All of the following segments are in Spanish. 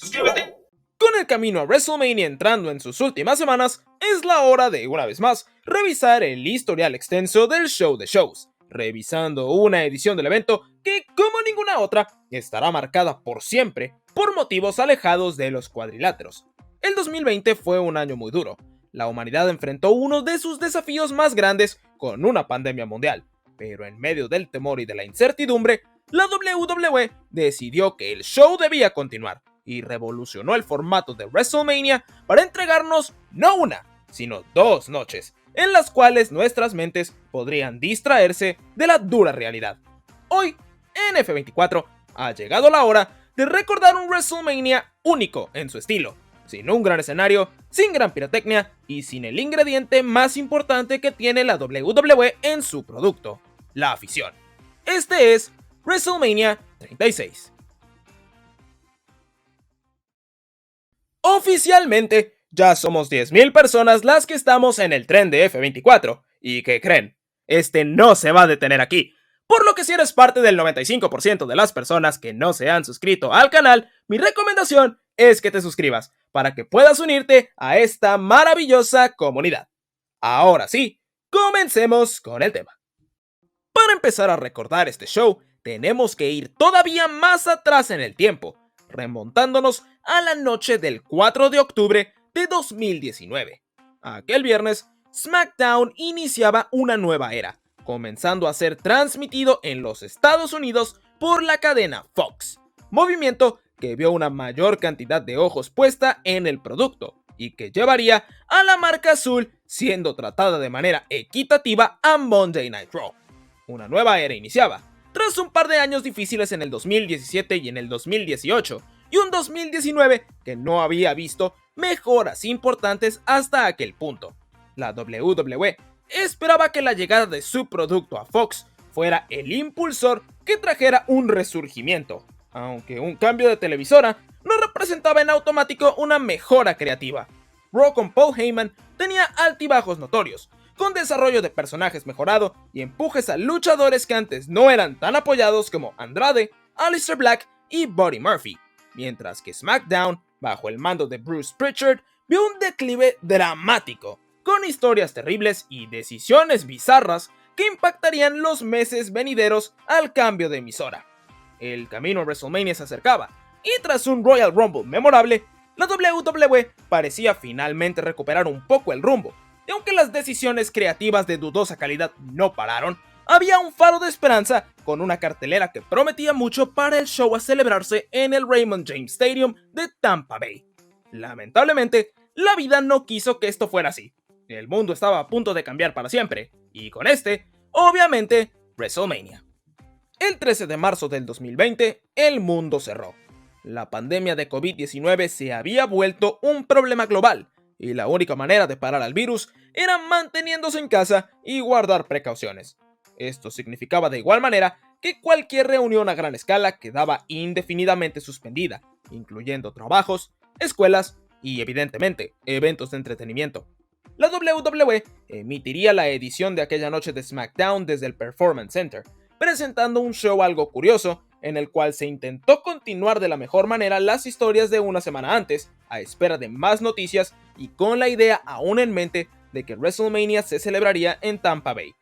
suscríbete. Con el camino a WrestleMania entrando en sus últimas semanas, es la hora de, una vez más, revisar el historial extenso del show de shows, revisando una edición del evento que, como ninguna otra, estará marcada por siempre por motivos alejados de los cuadriláteros. El 2020 fue un año muy duro. La humanidad enfrentó uno de sus desafíos más grandes con una pandemia mundial, pero en medio del temor y de la incertidumbre, la WWE decidió que el show debía continuar y revolucionó el formato de WrestleMania para entregarnos no una, sino 2 noches, en las cuales nuestras mentes podrían distraerse de la dura realidad. Hoy, en F24, ha llegado la hora de recordar un WrestleMania único en su estilo, sin un gran escenario, sin gran pirotecnia y sin el ingrediente más importante que tiene la WWE en su producto, la afición. Este es WrestleMania 36. Oficialmente, ya somos 10,000 personas las que estamos en el tren de F24. ¿Y qué creen? Este no se va a detener aquí. Por lo que si eres parte del 95% de las personas que no se han suscrito al canal, mi recomendación es que te suscribas para que puedas unirte a esta maravillosa comunidad. Ahora sí, comencemos con el tema. Para empezar a recordar este show, tenemos que ir todavía más atrás en el tiempo, remontándonos a la noche del 4 de octubre de 2019. Aquel viernes, SmackDown iniciaba una nueva era, comenzando a ser transmitido en los Estados Unidos por la cadena Fox, movimiento que vio una mayor cantidad de ojos puesta en el producto y que llevaría a la marca azul siendo tratada de manera equitativa a Monday Night Raw. Una nueva era iniciaba, tras un par de años difíciles en el 2017 y en el 2018, y un 2019 que no había visto mejoras importantes hasta aquel punto. La WWE esperaba que la llegada de su producto a Fox fuera el impulsor que trajera un resurgimiento, aunque un cambio de televisora no representaba en automático una mejora creativa. Raw con Paul Heyman tenía altibajos notorios, con desarrollo de personajes mejorado y empujes a luchadores que antes no eran tan apoyados como Andrade, Aleister Black y Buddy Murphy, mientras que SmackDown, bajo el mando de Bruce Pritchard, vio un declive dramático, con historias terribles y decisiones bizarras que impactarían los meses venideros al cambio de emisora. El camino a WrestleMania se acercaba, y tras un Royal Rumble memorable, la WWE parecía finalmente recuperar un poco el rumbo, y aunque las decisiones creativas de dudosa calidad no pararon, había un faro de esperanza con una cartelera que prometía mucho para el show a celebrarse en el Raymond James Stadium de Tampa Bay. Lamentablemente, la vida no quiso que esto fuera así. El mundo estaba a punto de cambiar para siempre, y con obviamente, WrestleMania. El 13 de marzo del 2020, el mundo cerró. La pandemia de COVID-19 se había vuelto un problema global, y la única manera de parar al virus era manteniéndose en casa y guardar precauciones. Esto significaba de igual manera que cualquier reunión a gran escala quedaba indefinidamente suspendida, incluyendo trabajos, escuelas y, evidentemente, eventos de entretenimiento. La WWE emitiría la edición de aquella noche de SmackDown desde el Performance Center, presentando un show algo curioso en el cual se intentó continuar de la mejor manera las historias de una semana antes, a espera de más noticias y con la idea aún en mente de que WrestleMania se celebraría en Tampa Bay.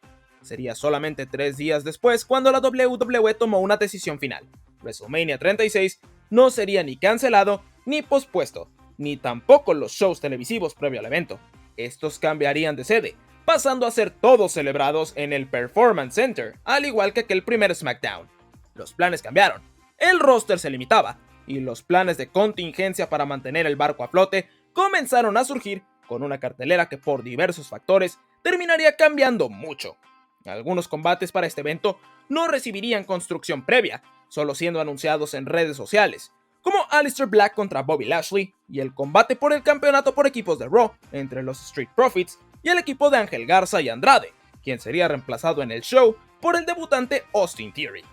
Sería solamente 3 días después cuando la WWE tomó una decisión final. WrestleMania 36 no sería ni cancelado ni pospuesto, ni tampoco los shows televisivos previo al evento. Estos cambiarían de sede, pasando a ser todos celebrados en el Performance Center, al igual que aquel primer SmackDown. Los planes cambiaron, el roster se limitaba, y los planes de contingencia para mantener el barco a flote comenzaron a surgir con una cartelera que por diversos factores terminaría cambiando mucho. Algunos combates para este evento no recibirían construcción previa, solo siendo anunciados en redes sociales, como Aleister Black contra Bobby Lashley y el combate por el campeonato por equipos de Raw entre los Street Profits y el equipo de Ángel Garza y Andrade, quien sería reemplazado en el show por el debutante Austin Theory.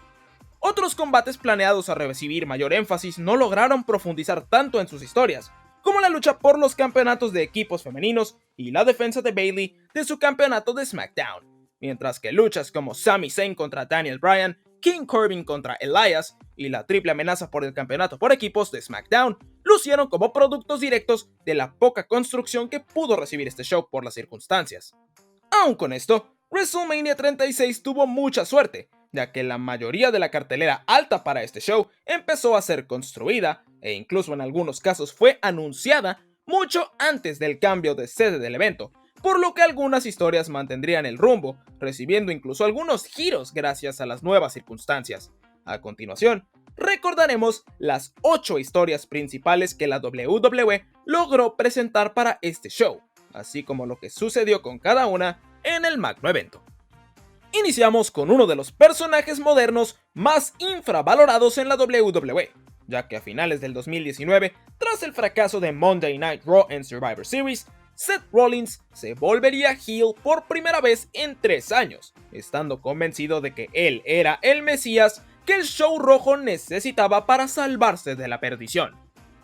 Otros combates planeados a recibir mayor énfasis no lograron profundizar tanto en sus historias, como la lucha por los campeonatos de equipos femeninos y la defensa de Bayley de su campeonato de SmackDown, mientras que luchas como Sami Zayn contra Daniel Bryan, King Corbin contra Elias y la triple amenaza por el campeonato por equipos de SmackDown lucieron como productos directos de la poca construcción que pudo recibir este show por las circunstancias. Aún con esto, WrestleMania 36 tuvo mucha suerte, ya que la mayoría de la cartelera alta para este show empezó a ser construida, e incluso en algunos casos fue anunciada mucho antes del cambio de sede del evento, por lo que algunas historias mantendrían el rumbo, recibiendo incluso algunos giros gracias a las nuevas circunstancias. A continuación, recordaremos las 8 historias principales que la WWE logró presentar para este show, así como lo que sucedió con cada una en el magno evento. Iniciamos con uno de los personajes modernos más infravalorados en la WWE, ya que a finales del 2019, tras el fracaso de Monday Night Raw en Survivor Series, Seth Rollins se volvería heel por primera vez en 3 años, estando convencido de que él era el Mesías que el show rojo necesitaba para salvarse de la perdición.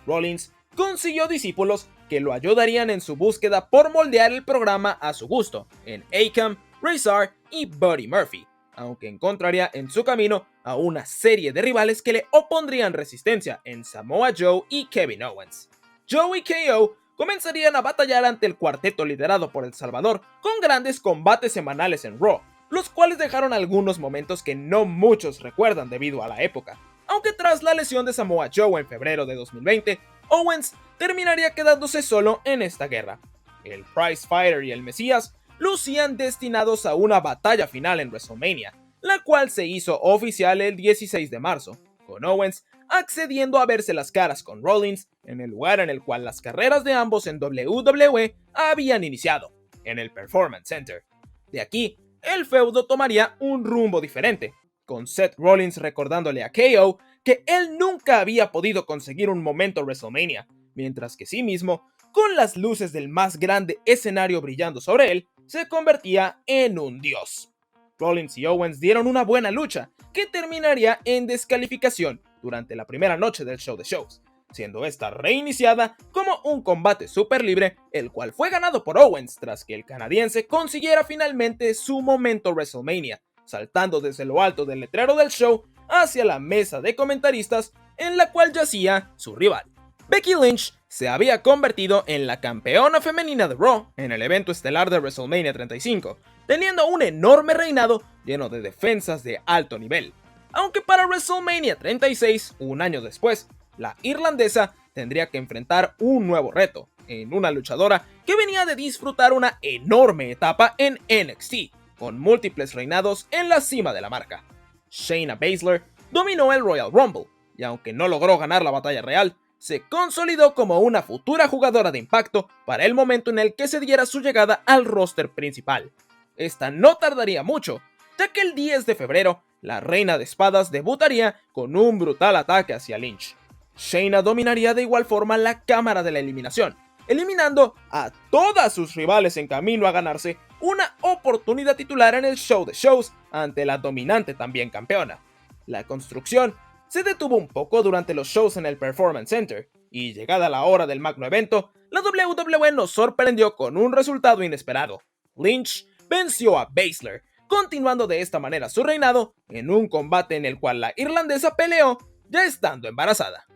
Rollins consiguió discípulos que lo ayudarían en su búsqueda por moldear el programa a su gusto, en Akam, Razor y Buddy Murphy, aunque encontraría en su camino a una serie de rivales que le opondrían resistencia en Samoa Joe y Kevin Owens. Joe y KO comenzarían a batallar ante el cuarteto liderado por El Salvador con grandes combates semanales en Raw, los cuales dejaron algunos momentos que no muchos recuerdan debido a la época, aunque tras la lesión de Samoa Joe en febrero de 2020, Owens terminaría quedándose solo en esta guerra. El Prize Fighter y el Mesías lucían destinados a una batalla final en WrestleMania, la cual se hizo oficial el 16 de marzo, con Owens accediendo a verse las caras con Rollins en el lugar en el cual las carreras de ambos en WWE habían iniciado, en el Performance Center. De aquí, el feudo tomaría un rumbo diferente, con Seth Rollins recordándole a KO que él nunca había podido conseguir un momento WrestleMania, mientras que sí mismo, con las luces del más grande escenario brillando sobre él, se convertía en un dios. Rollins y Owens dieron una buena lucha, que terminaría en descalificación durante la primera noche del show de shows, siendo esta reiniciada como un combate super libre, el cual fue ganado por Owens tras que el canadiense consiguiera finalmente su momento WrestleMania, saltando desde lo alto del letrero del show hacia la mesa de comentaristas en la cual yacía su rival. Becky Lynch se había convertido en la campeona femenina de Raw en el evento estelar de WrestleMania 35, teniendo un enorme reinado lleno de defensas de alto nivel. Aunque para WrestleMania 36, un año después, la irlandesa tendría que enfrentar un nuevo reto, en una luchadora que venía de disfrutar una enorme etapa en NXT, con múltiples reinados en la cima de la marca. Shayna Baszler dominó el Royal Rumble, y aunque no logró ganar la batalla real, se consolidó como una futura jugadora de impacto para el momento en el que se diera su llegada al roster principal. Esta no tardaría mucho, ya que el 10 de febrero, la Reina de Espadas debutaría con un brutal ataque hacia Lynch. Shayna dominaría de igual forma la cámara de la eliminación, eliminando a todas sus rivales en camino a ganarse una oportunidad titular en el show de shows ante la dominante también campeona. La construcción se detuvo un poco durante los shows en el Performance Center, y llegada la hora del magno evento, la WWE nos sorprendió con un resultado inesperado. Lynch venció a Baszler, continuando de esta manera su reinado en un combate en el cual la irlandesa peleó ya estando embarazada.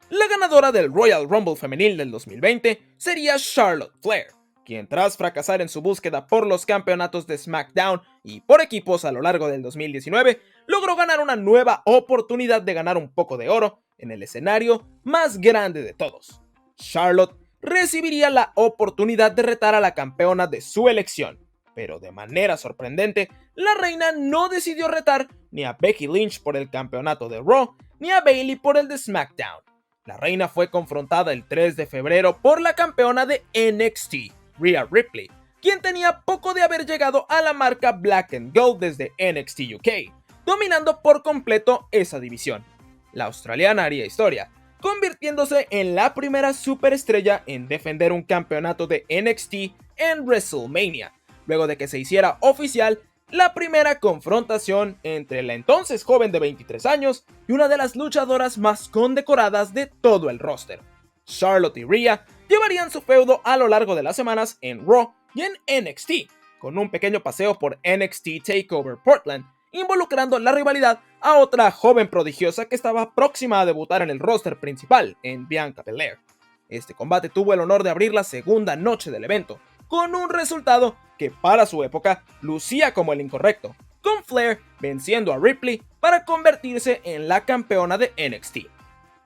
La ganadora del Royal Rumble femenil del 2020 sería Charlotte Flair, quien tras fracasar en su búsqueda por los campeonatos de SmackDown y por equipos a lo largo del 2019, logró ganar una nueva oportunidad de ganar un poco de oro en el escenario más grande de todos. Charlotte recibiría la oportunidad de retar a la campeona de su elección, pero de manera sorprendente, la reina no decidió retar ni a Becky Lynch por el campeonato de Raw, ni a Bayley por el de SmackDown. La reina fue confrontada el 3 de febrero por la campeona de NXT, Rhea Ripley, quien tenía poco de haber llegado a la marca Black and Gold desde NXT UK, dominando por completo esa división. La australiana haría historia, convirtiéndose en la primera superestrella en defender un campeonato de NXT en WrestleMania, luego de que se hiciera oficial la primera confrontación entre la entonces joven de 23 años y una de las luchadoras más condecoradas de todo el roster. Charlotte y Rhea llevarían su feudo a lo largo de las semanas en Raw y en NXT, con un pequeño paseo por NXT TakeOver Portland, involucrando la rivalidad a otra joven prodigiosa que estaba próxima a debutar en el roster principal, en Bianca Belair. Este combate tuvo el honor de abrir la segunda noche del evento, con un resultado que para su época lucía como el incorrecto, con Flair venciendo a Ripley para convertirse en la campeona de NXT.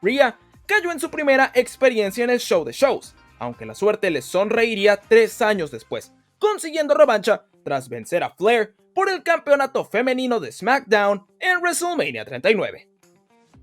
Rhea cayó en su primera experiencia en el show de shows, aunque la suerte le sonreiría 3 años después, consiguiendo revancha tras vencer a Flair por el campeonato femenino de SmackDown en WrestleMania 39.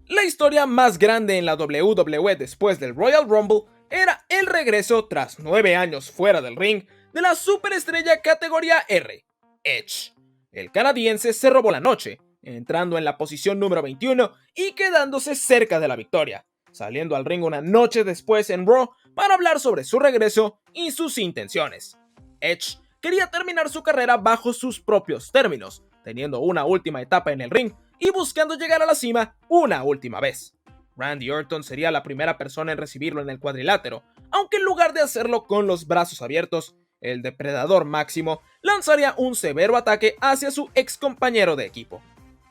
La historia más grande en la WWE después del Royal Rumble era el regreso tras 9 años fuera del ring de la superestrella categoría R, Edge. El canadiense se robó la noche, entrando en la posición número 21 y quedándose cerca de la victoria, saliendo al ring una noche después en Raw para hablar sobre su regreso y sus intenciones. Edge quería terminar su carrera bajo sus propios términos, teniendo una última etapa en el ring y buscando llegar a la cima una última vez. Randy Orton sería la primera persona en recibirlo en el cuadrilátero, aunque en lugar de hacerlo con los brazos abiertos, el depredador máximo lanzaría un severo ataque hacia su ex compañero de equipo.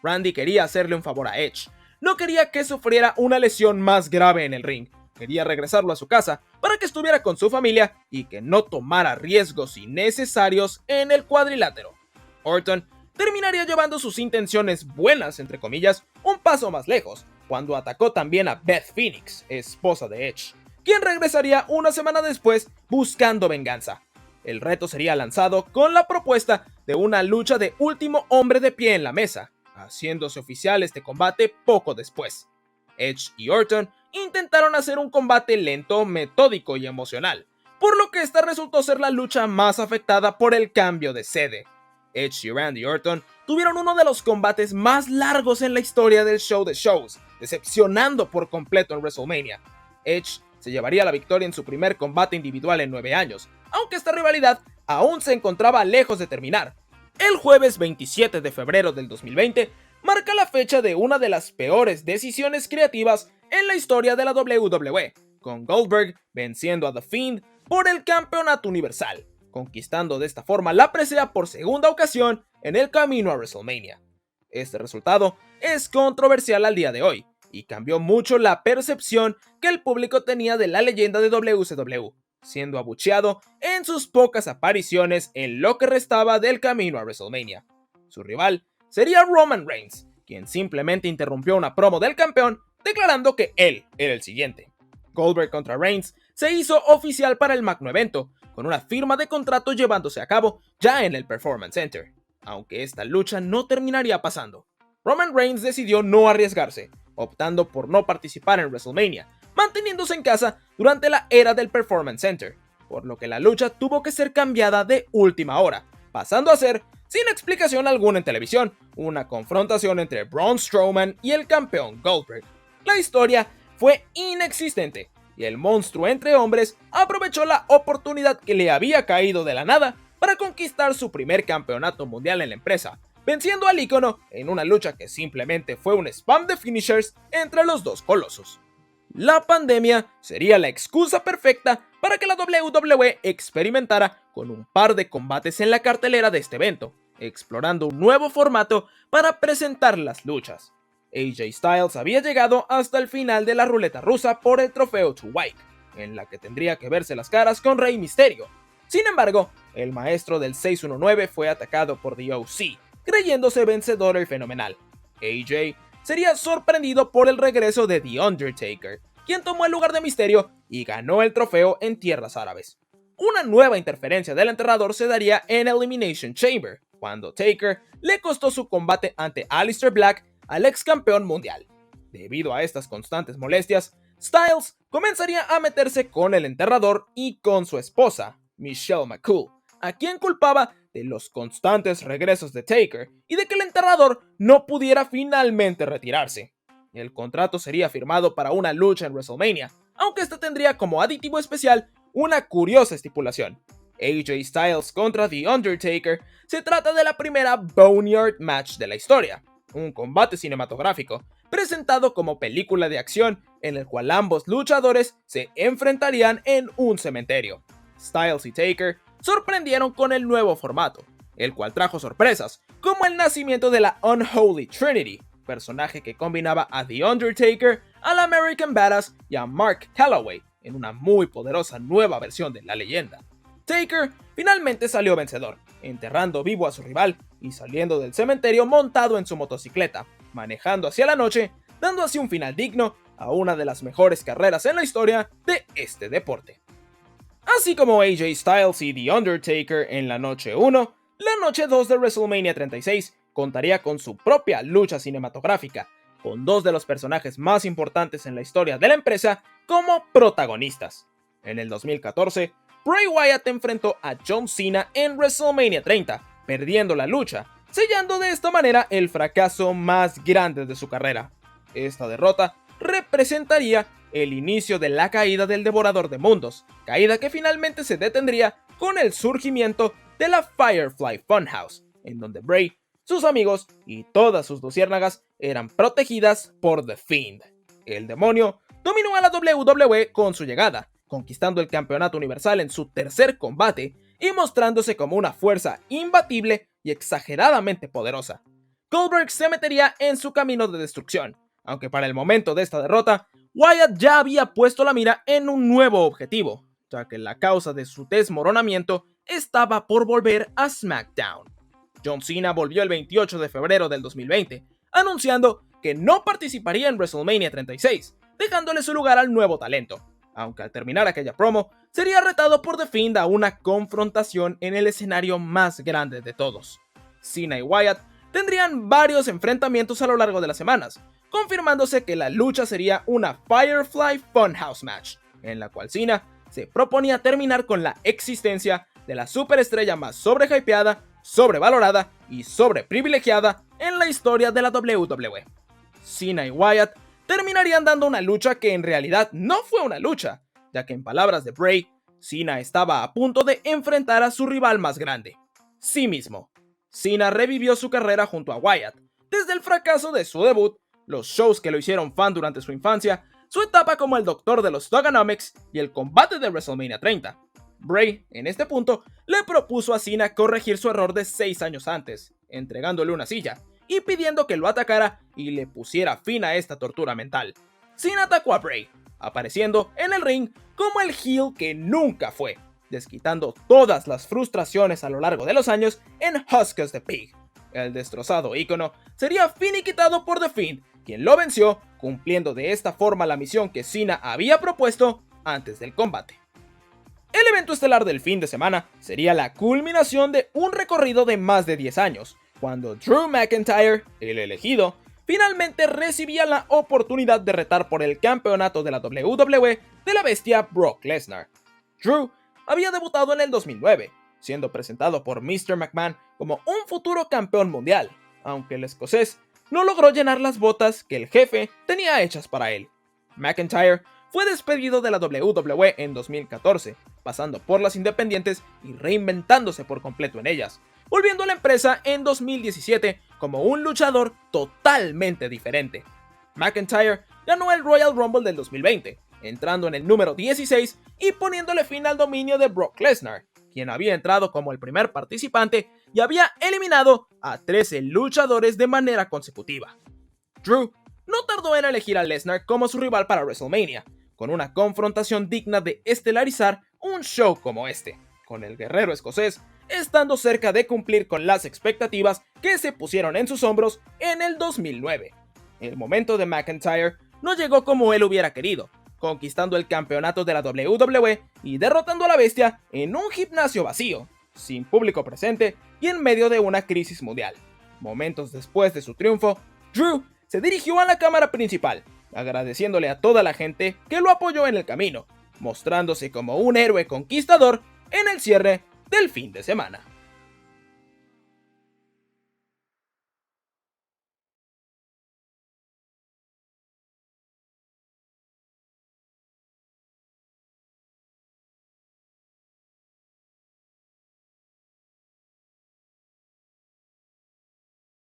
Randy quería hacerle un favor a Edge, no quería que sufriera una lesión más grave en el ring, quería regresarlo a su casa para que estuviera con su familia y que no tomara riesgos innecesarios en el cuadrilátero. Orton terminaría llevando sus intenciones buenas, entre comillas, un paso más lejos, cuando atacó también a Beth Phoenix, esposa de Edge, quien regresaría una semana después buscando venganza. El reto sería lanzado con la propuesta de una lucha de último hombre de pie en la mesa, haciéndose oficial este combate poco después. Edge y Orton intentaron hacer un combate lento, metódico y emocional, por lo que esta resultó ser la lucha más afectada por el cambio de sede. Edge y Randy Orton tuvieron uno de los combates más largos en la historia del show de shows, decepcionando por completo en WrestleMania. Edge se llevaría la victoria en su primer combate individual en 9 años, aunque esta rivalidad aún se encontraba lejos de terminar. El jueves 27 de febrero del 2020 marca la fecha de una de las peores decisiones creativas en la historia de la WWE, con Goldberg venciendo a The Fiend por el campeonato universal, conquistando de esta forma la presea por segunda ocasión en el camino a WrestleMania. Este resultado es controversial al día de hoy, y cambió mucho la percepción que el público tenía de la leyenda de WCW, siendo abucheado en sus pocas apariciones en lo que restaba del camino a WrestleMania. Su rival sería Roman Reigns, quien simplemente interrumpió una promo del campeón declarando que él era el siguiente. Goldberg contra Reigns se hizo oficial para el magno evento, con una firma de contrato llevándose a cabo ya en el Performance Center, aunque esta lucha no terminaría pasando. Roman Reigns decidió no arriesgarse, optando por no participar en WrestleMania, manteniéndose en casa durante la era del Performance Center, por lo que la lucha tuvo que ser cambiada de última hora, pasando a ser, sin explicación alguna en televisión, una confrontación entre Braun Strowman y el campeón Goldberg. La historia fue inexistente, y el monstruo entre hombres aprovechó la oportunidad que le había caído de la nada para conquistar su primer campeonato mundial en la empresa, venciendo al ícono en una lucha que simplemente fue un spam de finishers entre los dos colosos. La pandemia sería la excusa perfecta para que la WWE experimentara con un par de combates en la cartelera de este evento, explorando un nuevo formato para presentar las luchas. AJ Styles había llegado hasta el final de la ruleta rusa por el trofeo To White, en la que tendría que verse las caras con Rey Mysterio. Sin embargo, el maestro del 619 fue atacado por The OC, creyéndose vencedor el fenomenal. AJ sería sorprendido por el regreso de The Undertaker, quien tomó el lugar de Mysterio y ganó el trofeo en tierras árabes. Una nueva interferencia del enterrador se daría en Elimination Chamber, cuando Taker le costó su combate ante Aleister Black al ex campeón mundial. Debido a estas constantes molestias, Styles comenzaría a meterse con el enterrador y con su esposa, Michelle McCool, a quien culpaba de los constantes regresos de Taker y de que el enterrador no pudiera finalmente retirarse. El contrato sería firmado para una lucha en WrestleMania, aunque este tendría como aditivo especial una curiosa estipulación. AJ Styles contra The Undertaker se trata de la primera Boneyard Match de la historia, un combate cinematográfico presentado como película de acción en el cual ambos luchadores se enfrentarían en un cementerio. Styles y Taker sorprendieron con el nuevo formato, el cual trajo sorpresas, como el nacimiento de la Unholy Trinity, personaje que combinaba a The Undertaker, al American Badass y a Mark Calloway en una muy poderosa nueva versión de la leyenda. Taker finalmente salió vencedor, enterrando vivo a su rival y saliendo del cementerio montado en su motocicleta, manejando hacia la noche, dando así un final digno a una de las mejores carreras en la historia de este deporte. Así como AJ Styles y The Undertaker en la noche 1, la noche 2 de WrestleMania 36 contaría con su propia lucha cinematográfica, con dos de los personajes más importantes en la historia de la empresa como protagonistas. En el 2014, Bray Wyatt enfrentó a John Cena en WrestleMania 30, perdiendo la lucha, sellando de esta manera el fracaso más grande de su carrera. Esta derrota representaría el inicio de la caída del Devorador de Mundos, caída que finalmente se detendría con el surgimiento de la Firefly Funhouse, en donde Bray, sus amigos y todas sus luciérnagas eran protegidas por The Fiend. El demonio dominó a la WWE con su llegada, conquistando el campeonato universal en su tercer combate y mostrándose como una fuerza imbatible y exageradamente poderosa. Goldberg se metería en su camino de destrucción, aunque para el momento de esta derrota, Wyatt ya había puesto la mira en un nuevo objetivo, ya que la causa de su desmoronamiento estaba por volver a SmackDown. John Cena volvió el 28 de febrero del 2020, anunciando que no participaría en WrestleMania 36, dejándole su lugar al nuevo talento, aunque al terminar aquella promo, sería retado por The Fiend a una confrontación en el escenario más grande de todos. Cena y Wyatt tendrían varios enfrentamientos a lo largo de las semanas, confirmándose que la lucha sería una Firefly Funhouse match, en la cual Cena se proponía terminar con la existencia de la superestrella más sobrehypeada, sobrevalorada y sobreprivilegiada en la historia de la WWE. Cena y Wyatt terminarían dando una lucha que en realidad no fue una lucha, ya que en palabras de Bray, Cena estaba a punto de enfrentar a su rival más grande, sí mismo. Cena revivió su carrera junto a Wyatt, desde el fracaso de su debut, los shows que lo hicieron fan durante su infancia, su etapa como el doctor de los Thuganomics y el combate de WrestleMania 30. Bray, en este punto, le propuso a Cena corregir su error de 6 años antes, entregándole una silla y pidiendo que lo atacara y le pusiera fin a esta tortura mental. Cena atacó a Bray, apareciendo en el ring como el heel que nunca fue, desquitando todas las frustraciones a lo largo de los años en Huskus the Pig. El destrozado ícono sería finiquitado por The Fiend, quien lo venció, cumpliendo de esta forma la misión que Cena había propuesto antes del combate. El evento estelar del fin de semana sería la culminación de un recorrido de más de 10 años, cuando Drew McIntyre, el elegido, finalmente recibía la oportunidad de retar por el campeonato de la WWE de la bestia Brock Lesnar. Drew había debutado en el 2009, siendo presentado por Mr. McMahon como un futuro campeón mundial, aunque el escocés no logró llenar las botas que el jefe tenía hechas para él. McIntyre fue despedido de la WWE en 2014, pasando por las independientes y reinventándose por completo en ellas, volviendo a la empresa en 2017 como un luchador totalmente diferente. McIntyre ganó el Royal Rumble del 2020, entrando en el número 16 y poniéndole fin al dominio de Brock Lesnar, quien había entrado como el primer participante y había eliminado a 13 luchadores de manera consecutiva. Drew no tardó en elegir a Lesnar como su rival para WrestleMania, con una confrontación digna de estelarizar un show como este, con el guerrero escocés estando cerca de cumplir con las expectativas que se pusieron en sus hombros en el 2009. El momento de McIntyre no llegó como él hubiera querido, conquistando el campeonato de la WWE y derrotando a la bestia en un gimnasio vacío, sin público presente y en medio de una crisis mundial. Momentos después de su triunfo, Drew se dirigió a la cámara principal, agradeciéndole a toda la gente que lo apoyó en el camino, mostrándose como un héroe conquistador en el cierre del fin de semana.